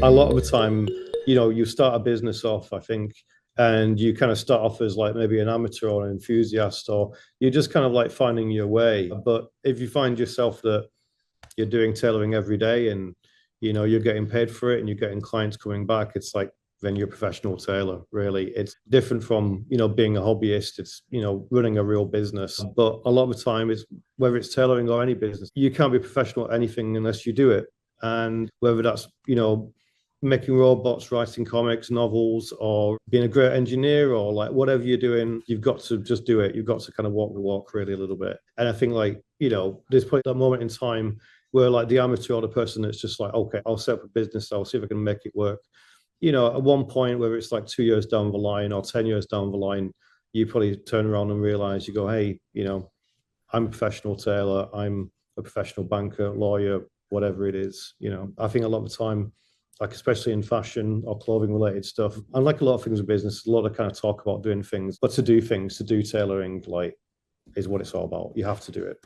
A lot of the time, you start a business off, I think, and you kind of start off as like maybe an amateur or an enthusiast, or you're just kind of like finding your way. But if you find yourself that you're doing tailoring every day and you're getting paid for it and you're getting clients coming back, it's like then you're a professional tailor. Really, it's different from being a hobbyist. It's running a real business. But a lot of the time, it's whether it's tailoring or any business, you can't be professional at anything unless you do it. And whether that's making robots, writing comics, novels, or being a great engineer, or like whatever you're doing, you've got to just do it. You've got to kind of walk the walk really a little bit. And I think like, there's probably that moment in time where like the amateur or the person that's just like, okay, I'll set up a business, I'll see if I can make it work. At one point, whether it's like 2 years down the line or 10 years down the line, you probably turn around and realize, you go, hey, I'm a professional tailor, I'm a professional banker, lawyer, whatever it is. I think a lot of the time, like especially in fashion or clothing related stuff, and like a lot of things in business, a lot of kind of talk about doing things, but to do things, to do tailoring, like, is what it's all about. You have to do it.